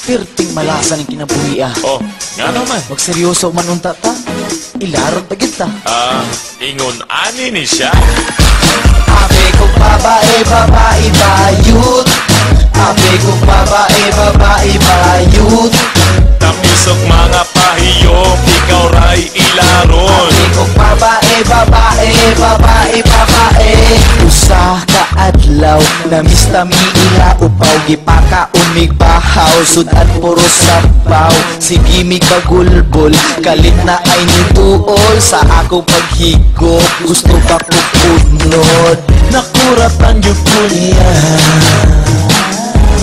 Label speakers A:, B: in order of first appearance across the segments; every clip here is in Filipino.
A: Perting malasan ang kinabuhi
B: Oh, nga naman.
A: Magseryoso man unta ta, ilaron ta kita.
B: Ingon ani ni siya.
A: Abe kong babae, babae, bayut. Abe kong babae, babae, bayut.
B: Tapisok mga pahiyom, ikaw ray ilaron.
A: Abe kong babae, babae, babae, babae. Usa ka adlaw, namista mi ila upaw. Gipaka unig bahaw, sudan puro sabaw. Sige mi kagulbol, kalit na ay nituol. Sa akong paghigop, gusto ba ko punod?
B: Nakuratan yung ko niya,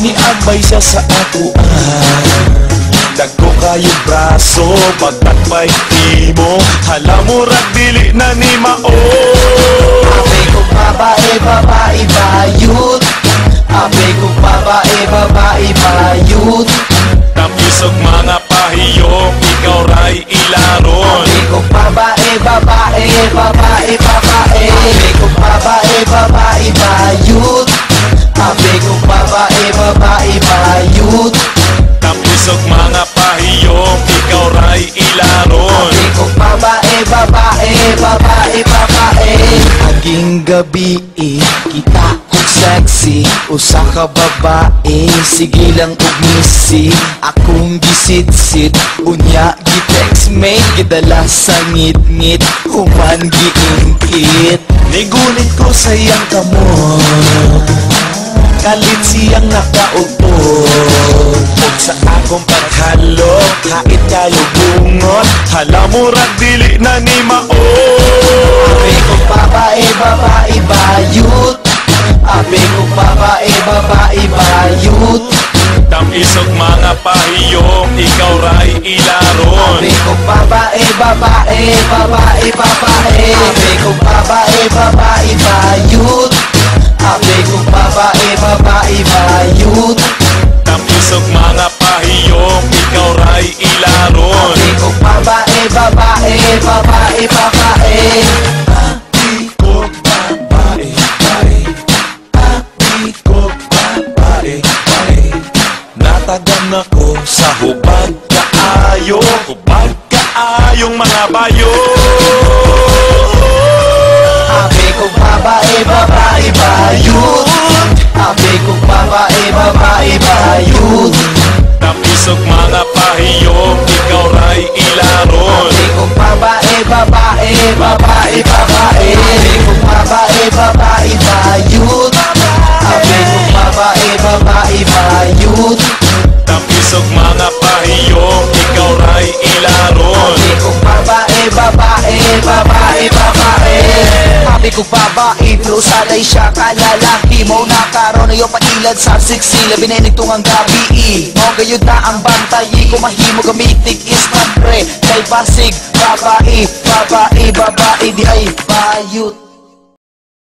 B: niagbay siya sa atuan. Dagko kayong braso, pagtatpay mo, hala mo rat dili na ni mao.
A: Abe kong babae, babae, bayut. Abe kong babae, babae, bayut.
B: Tapisok mga pahiyom, ikaw ray ilaron.
A: Abe kong babae, babae, babae, babae. Abe kong babae, babae, bayut. Abe kong babae, babae, bayut.
B: Tapisok mga pahiyom, ikaw ray ilaron.
A: Abe kong babae, babae, babae, babae. Aging gabi, kita kong sexy. Usa ka babae, sige lang ug misi. Akong gisit-sit, unya gi-text mate. Gidala sa ngit-ngit, human giingkit.
B: Nigunit ko sa iyang kamot, kalit siyang nakautot. Huwag sa akong paghalo, kahit kayo bungot, hala mo rat dili na ni mao.
A: Abe kong babae, babae, bayut. Abe kong babae, babae, bayut.
B: Tapisok mga pahiyom, ikaw ray ilaron.
A: Abe kong babae, babae, babae, babae. Abe kong babae, babae, bayut. Abe kong babae, babae, bayut.
B: Tapisok mga pahiyom, ikaw ray ilaron.
A: Abe kong babae, babae, babae, babae.
B: Abi ko babae, bae. Abi ko babae, bae. Natagan ako sa hubag kaayo, hubag kaayong mga bayo.
A: Abe kong babae, babae, bayut. Abe kong babae, babae, bayut.
B: Tapisok mga pahiyom, ikaw ray ilaron.
A: Abe kong babae, babae, babae, babae. Abe kong babae, babae, bayut. Abe kong babae, babae, bayut.
B: Tapisok mga pahiyom, ikaw ray ilaron.
A: Abe kong babae, babae, babae, babae. Abe kong babae, pero sanay siya kalalaki mo. Nakaroon na yung pailad sa siksila, binenitong ang gabi. Mo gayud na ang bantayi, kung mahimo gamitig is pre. Kay pasig, babae, babae, babae, di ay bayut.